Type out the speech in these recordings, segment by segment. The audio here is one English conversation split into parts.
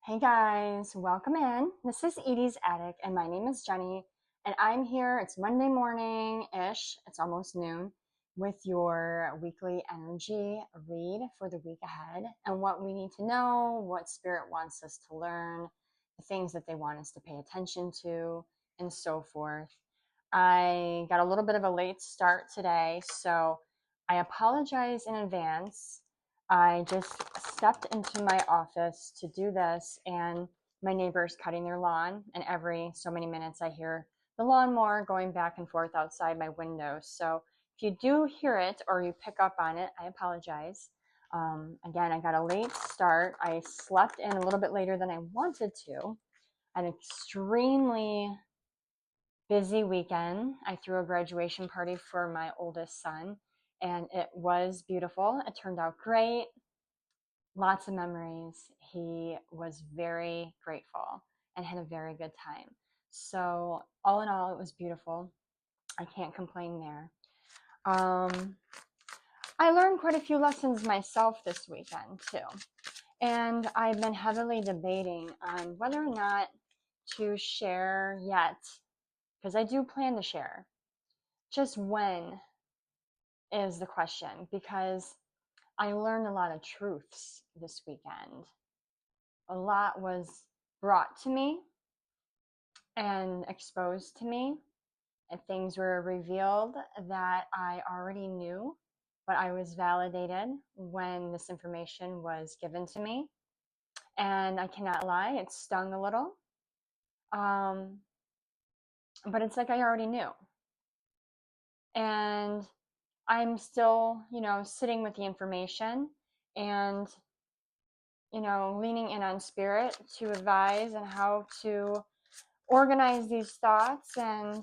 Hey guys, welcome in. This is Edie's Attic, and my name is Jenny, and I'm here. It's Monday morning ish, it's almost noon, with your weekly energy read for the week ahead and what we need to know, what Spirit wants us to learn, the things that they want us to pay attention to, and so forth. I got a little bit of a late start today, so I apologize in advance. I just stepped into my office to do this, and my neighbor's cutting their lawn, and every so many minutes I hear the lawnmower going back and forth outside my window. So if you do hear it or you pick up on it, I apologize. Again, I got a late start. I slept in a little bit later than I wanted to. An extremely busy weekend. I threw a graduation party for my oldest son, and it was beautiful. It turned out great. Lots of memories. He was very grateful and had a very good time. So, all in all, it was beautiful. I can't complain there. Um, I learned quite a few lessons myself this weekend, too. And I've been heavily debating on whether or not to share yet, because I do plan to share. Just when is the question, because I learned a lot of truths this weekend. A lot was brought to me and exposed to me, and things were revealed that I already knew, but I was validated when this information was given to me. And I cannot lie, it stung a little. Um, but it's like I already knew. And I'm still, sitting with the information and, leaning in on Spirit to advise and how to organize these thoughts and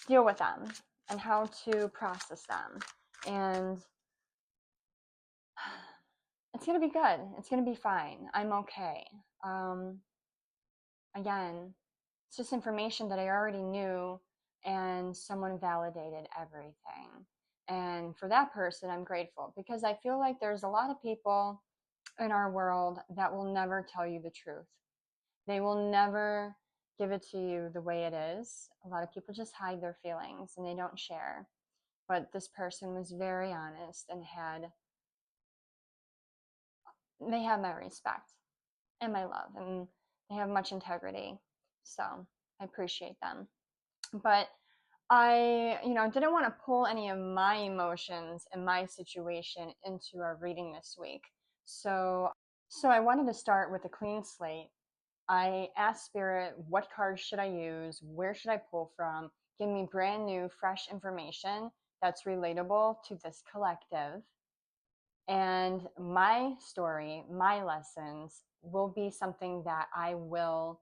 deal with them and how to process them. And it's going to be good. It's going to be fine. I'm okay. Um, Again, it's just information that I already knew, and someone validated everything. And for that person, I'm grateful, because I feel like there's a lot of people in our world that will never tell you the truth. They will never give it to you the way it is. A lot of people just hide their feelings and they don't share. But this person was very honest and they have my respect and my love, and they have much integrity. So I appreciate them. But I, didn't want to pull any of my emotions and my situation into our reading this week. So, so I wanted to start with a clean slate. I asked Spirit, what cards should I use? Where should I pull from? Give me brand new, fresh information that's relatable to this collective. And my story, my lessons will be something that I will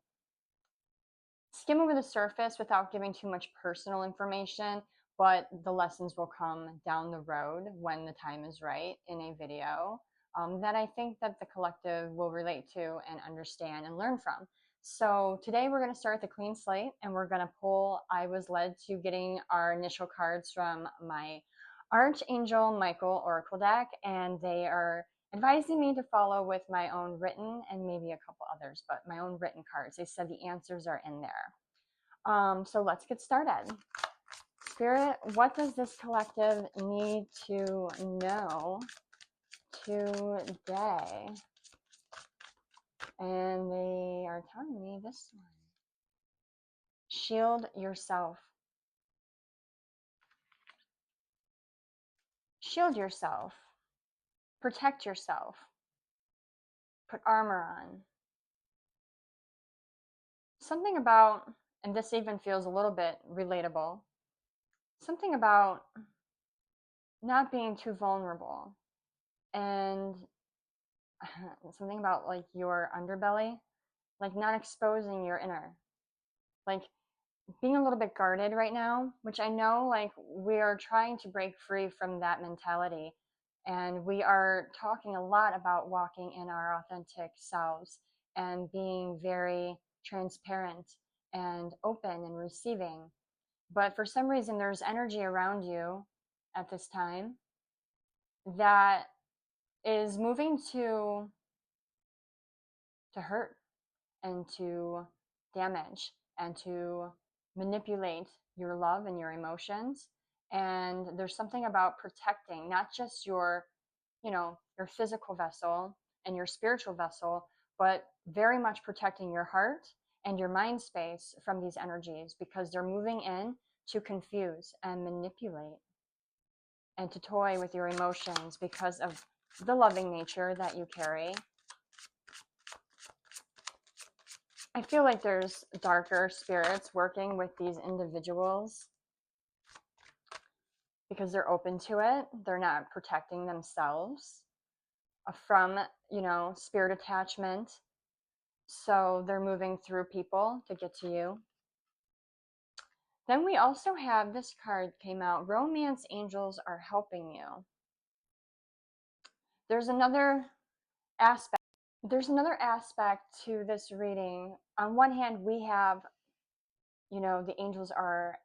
skim over the surface without giving too much personal information, but the lessons will come down the road when the time is right in a video that I think that the collective will relate to and understand and learn from. So today we're going to start the clean slate, and we're going to pull. I was led to getting our initial cards from my Archangel Michael Oracle deck, and they are advising me to follow with my own written and maybe a couple others, but my own written cards. They said the answers are in there. So let's get started. Spirit, what does this collective need to know today? And they are telling me this one. Shield yourself. Shield yourself. Protect yourself. Put armor on. Something about, and this even feels a little bit relatable, something about not being too vulnerable, and something about like your underbelly, like not exposing your inner, like being a little bit guarded right now, which I know like we are trying to break free from that mentality. And we are talking a lot about walking in our authentic selves and being very transparent and open and receiving. But for some reason, there's energy around you at this time that is moving to to hurt and to damage and to manipulate your love and your emotions. And there's something about protecting not just your, your physical vessel and your spiritual vessel, but very much protecting your heart and your mind space from these energies, because they're moving in to confuse and manipulate and to toy with your emotions because of the loving nature that you carry. I feel like there's darker spirits working with these individuals because they're open to it. They're not protecting themselves from, spirit attachment. So they're moving through people to get to you. Then we also have this card came out, Romance Angels Are Helping You. There's another aspect. There's another aspect to this reading. On one hand, we have, the angels are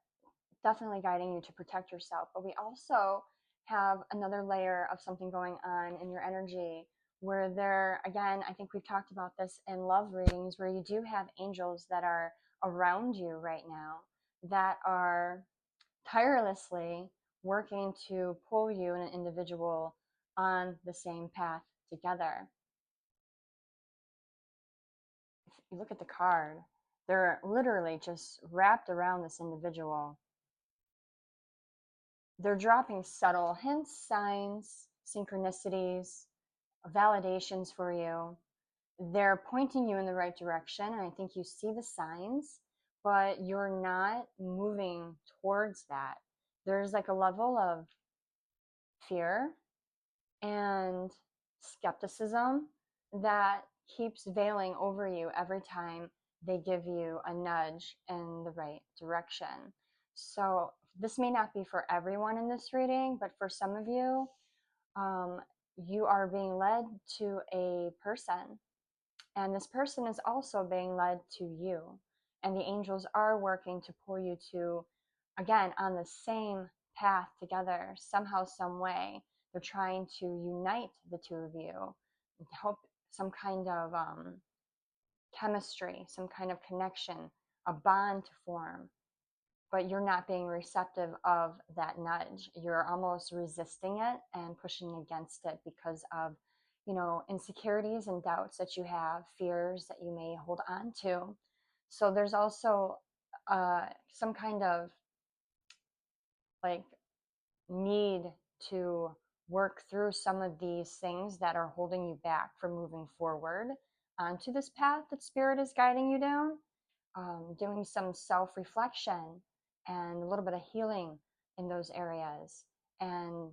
definitely guiding you to protect yourself, but we also have another layer of something going on in your energy where there, again, I think we've talked about this in love readings, where you do have angels that are around you right now that are tirelessly working to pull you and an individual on the same path together. If you look at the card, they're literally just wrapped around this individual. They're dropping subtle hints, signs, synchronicities, validations for you. They're pointing you in the right direction, and I think you see the signs, but you're not moving towards that. There's like a level of fear and skepticism that keeps veiling over you every time they give you a nudge in the right direction. So this may not be for everyone in this reading, but for some of you, you are being led to a person, and this person is also being led to you. And the angels are working to pull you to, again, on the same path together, somehow, some way. They're trying to unite the two of you, help some kind of chemistry, some kind of connection, a bond to form. But you're not being receptive of that nudge. You're almost resisting it and pushing against it because of, insecurities and doubts that you have, fears that you may hold on to. So there's also some kind of like need to work through some of these things that are holding you back from moving forward onto this path that Spirit is guiding you down. Doing some self-reflection and a little bit of healing in those areas, and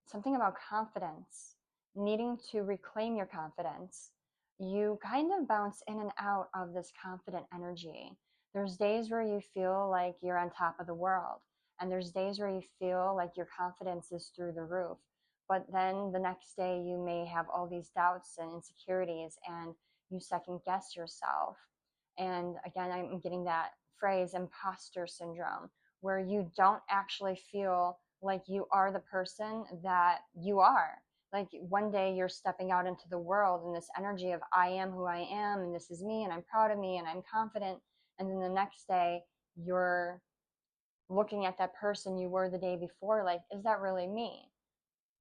something about confidence, needing to reclaim your confidence. You kind of bounce in and out of this confident energy. There's days where you feel like you're on top of the world, and there's days where you feel like your confidence is through the roof. But then the next day you may have all these doubts and insecurities, and you second guess yourself. And again, I'm getting that phrase, imposter syndrome, where you don't actually feel like you are the person that you are. Like one day you're stepping out into the world in this energy of I am who I am, and this is me, and I'm proud of me, and I'm confident. And then the next day you're looking at that person you were the day before, like, is that really me?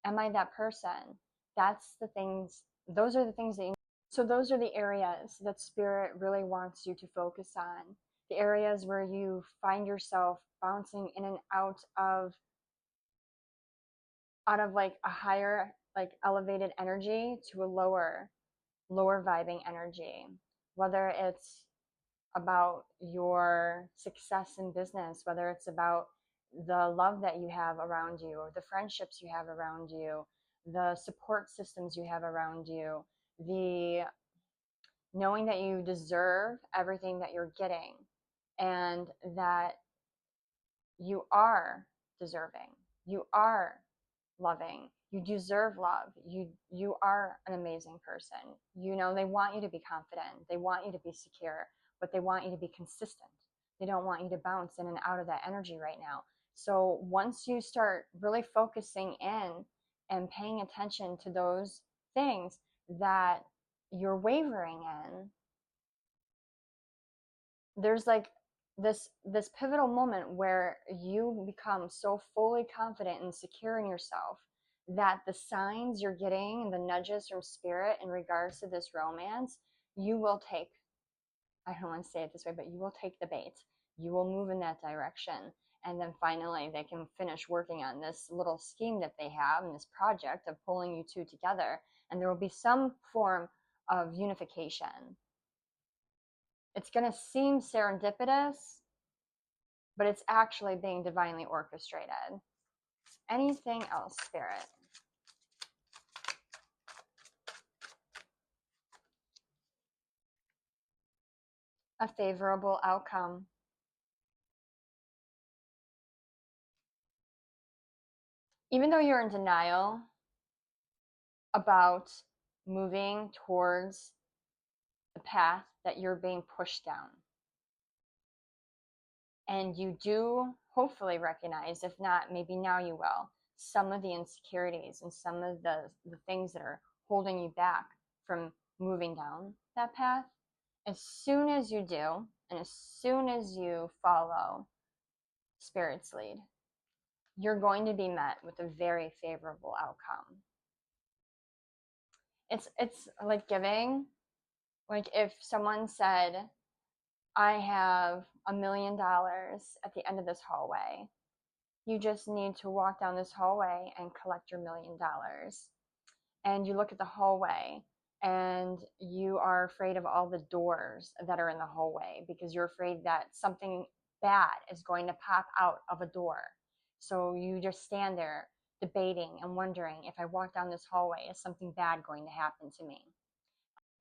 Am I that person? That's the things, those are the things that you. So those are the areas that Spirit really wants you to focus on. The areas where you find yourself bouncing in and out of like a higher, like elevated energy to a lower vibing energy. Whether it's about your success in business, whether it's about the love that you have around you, or the friendships you have around you, the support systems you have around you, the knowing that you deserve everything that you're getting, and that you are deserving, you are loving, you deserve love, you are an amazing person. They want you to be confident, they want you to be secure, but they want you to be consistent. They don't want you to bounce in and out of that energy right now. So once you start really focusing in and paying attention to those things that you're wavering in, there's like this pivotal moment where you become so fully confident and secure in yourself that the signs you're getting and the nudges from spirit in regards to this romance, you will take. I don't want to say it this way, but you will take the bait. You will move in that direction. And then finally, they can finish working on this little scheme that they have and this project of pulling you two together. And there will be some form of unification. It's going to seem serendipitous, but it's actually being divinely orchestrated. Anything else, Spirit? A favorable outcome. Even though you're in denial about moving towards the path that you're being pushed down, and you do hopefully recognize, if not, maybe now you will, some of the insecurities and some of the things that are holding you back from moving down that path. As soon as you do, and as soon as you follow Spirit's lead, you're going to be met with a very favorable outcome. It's like giving. Like if someone said, I have $1 million at the end of this hallway. You just need to walk down this hallway and collect your $1 million. And you look at the hallway and you are afraid of all the doors that are in the hallway because you're afraid that something bad is going to pop out of a door. So you just stand there debating and wondering, if I walk down this hallway, is something bad going to happen to me?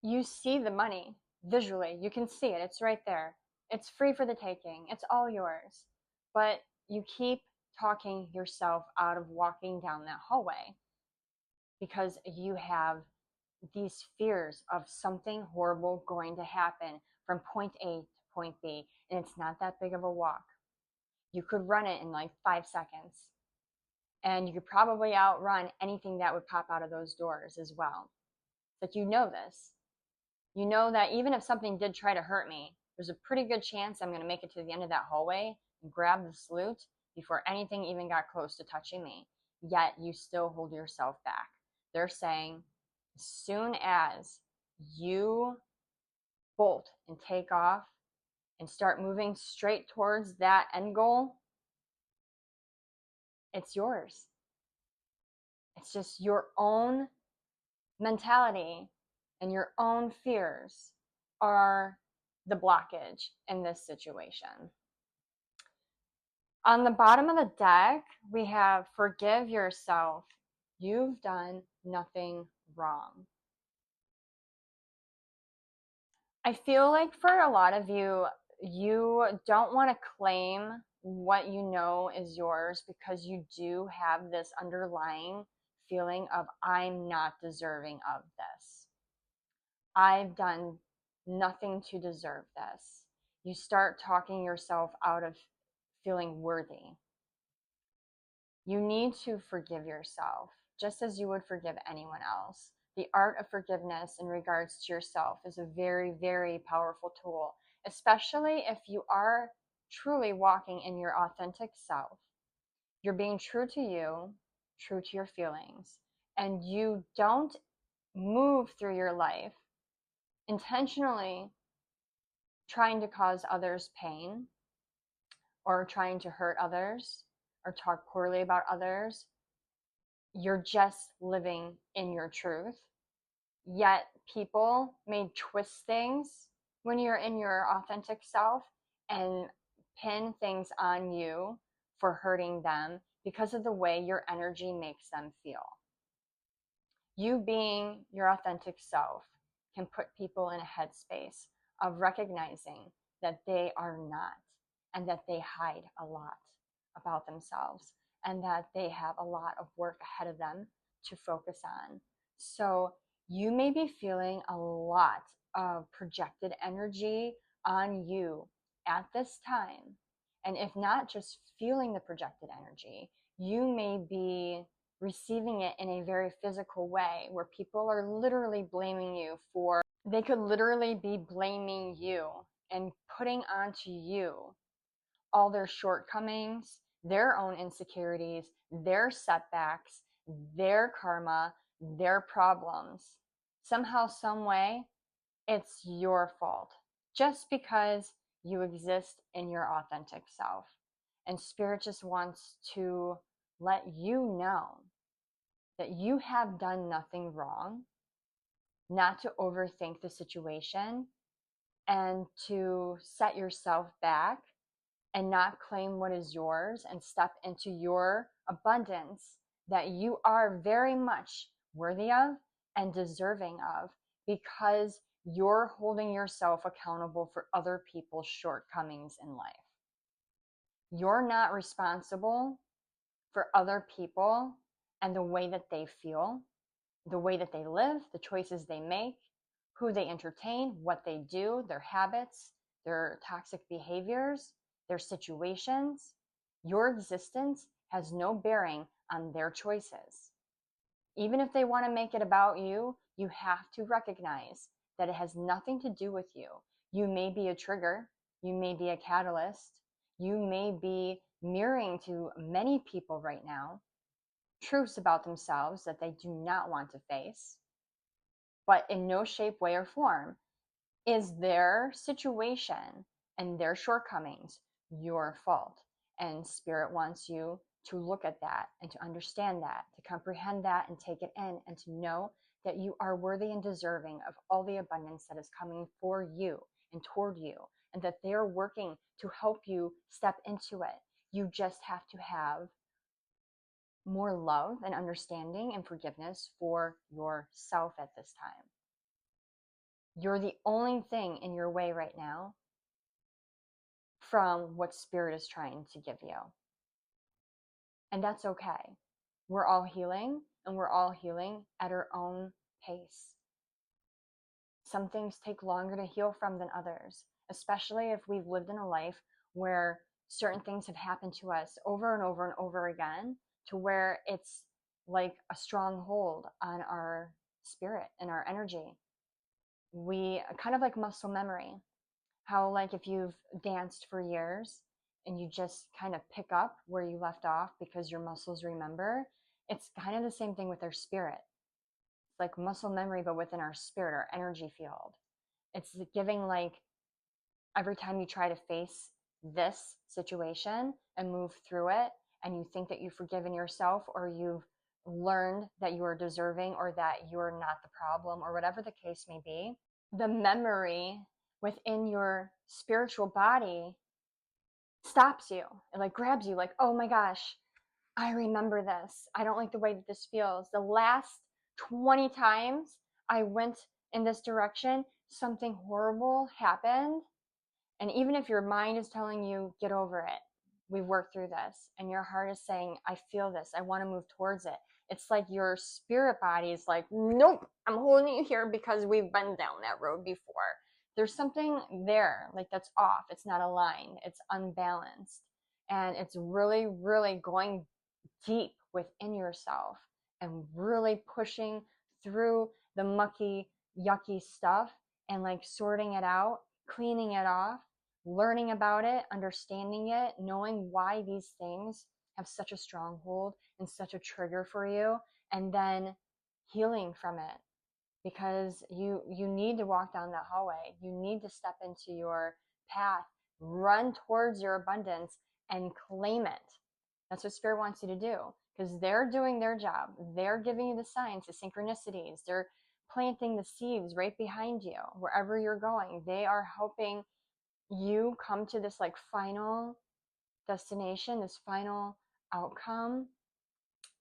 You see the money visually. You can see it. It's right there. It's free for the taking. It's all yours. But you keep talking yourself out of walking down that hallway because you have these fears of something horrible going to happen from point A to point B. And it's not that big of a walk. You could run it in like 5 seconds. And you could probably outrun anything that would pop out of those doors as well. But you know this. You know that even if something did try to hurt me, there's a pretty good chance I'm going to make it to the end of that hallway and grab this loot before anything even got close to touching me. Yet you still hold yourself back. They're saying, as soon as you bolt and take off and start moving straight towards that end goal, it's yours. It's just your own mentality and your own fears are the blockage in this situation. On the bottom of the deck, we have forgive yourself. You've done nothing wrong. I feel like for a lot of you, you don't want to claim what you know is yours because you do have this underlying feeling of, I'm not deserving of this. I've done nothing to deserve this. You start talking yourself out of feeling worthy. You need to forgive yourself just as you would forgive anyone else. The art of forgiveness in regards to yourself is a very, very powerful tool, especially if you are truly walking in your authentic self. You're being true to you, true to your feelings, and you don't move through your life intentionally trying to cause others pain or trying to hurt others or talk poorly about others. You're just living in your truth. Yet people may twist things when you're in your authentic self and pin things on you for hurting them because of the way your energy makes them feel. You being your authentic self can put people in a headspace of recognizing that they are not, and that they hide a lot about themselves, and that they have a lot of work ahead of them to focus on. So you may be feeling a lot of projected energy on you at this time. And if not just feeling the projected energy, you may be receiving it in a very physical way where people are literally blaming you for, they could literally be blaming you and putting onto you all their shortcomings, their own insecurities, their setbacks, their karma, their problems. Somehow, some way, it's your fault just because you exist in your authentic self. And Spirit just wants to let you know that you have done nothing wrong, not to overthink the situation, and to set yourself back and not claim what is yours and step into your abundance that you are very much worthy of and deserving of, because you're holding yourself accountable for other people's shortcomings in life. You're not responsible for other people and the way that they feel, the way that they live, the choices they make, who they entertain, what they do, their habits, their toxic behaviors, their situations. Your existence has no bearing on their choices. Even if they want to make it about you, you have to recognize that it has nothing to do with you. You may be a trigger, you may be a catalyst, you may be mirroring to many people right now truths about themselves that they do not want to face, but in no shape, way, or form is their situation and their shortcomings your fault. And Spirit wants you to look at that and to understand that, to comprehend that and take it in, and to know that you are worthy and deserving of all the abundance that is coming for you and toward you, and that they are working to help you step into it. You just have to have more love and understanding and forgiveness for yourself at this time. You're the only thing in your way right now from what Spirit is trying to give you. And that's okay. We're all healing, and we're all healing at our own pace. Some things take longer to heal from than others, especially if we've lived in a life where certain things have happened to us over and over and over again, to where it's like a stronghold on our spirit and our energy. We kind of like muscle memory. How, like, if you've danced for years and you just kind of pick up where you left off because your muscles remember, it's kind of the same thing with our spirit. It's like muscle memory, but within our spirit, our energy field. It's giving, like, every time you try to face this situation and move through it, and you think that you've forgiven yourself, or you've learned that you are deserving, or that you're not the problem, or whatever the case may be, the memory within your spiritual body stops you. It like grabs you, like, oh my gosh, I remember this. I don't like the way that this feels. The last 20 times I went in this direction, something horrible happened. And even if your mind is telling you, get over it, we worked through this, and your heart is saying, I feel this, I want to move towards it. It's like your spirit body is like, nope, I'm holding you here because we've been down that road before. There's something there, like, that's off. It's not aligned. It's unbalanced. And it's really, really going deep within yourself and really pushing through the mucky, yucky stuff and like sorting it out, cleaning it off, learning about it, understanding it, knowing why these things have such a stronghold and such a trigger for you, and then healing from it. Because you need to walk down that hallway. You need to step into your path, run towards your abundance, and claim it. That's what Spirit wants you to do, because they're doing their job. They're giving you the signs, the synchronicities. They're planting the seeds right behind you, wherever you're going. They are helping you come to this like final destination, this final outcome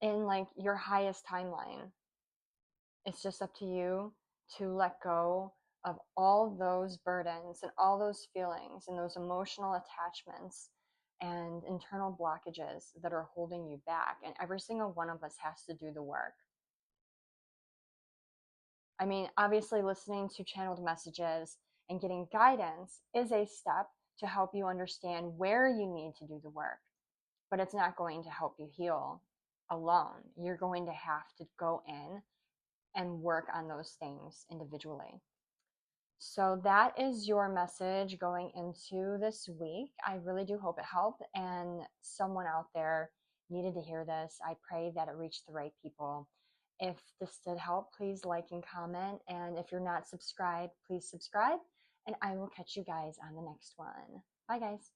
in like your highest timeline. It's just up to you to let go of all those burdens and all those feelings and those emotional attachments and internal blockages that are holding you back. And every single one of us has to do the work. I mean, obviously, listening to channeled messages and getting guidance is a step to help you understand where you need to do the work, but it's not going to help you heal. alone. You're going to have to go in and work on those things individually. So that is your message going into this week. I really do hope it helped and someone out there needed to hear this. I pray that it reached the right people. If this did help, please like and comment. And if you're not subscribed, please subscribe. And I will catch you guys on the next one. Bye, guys.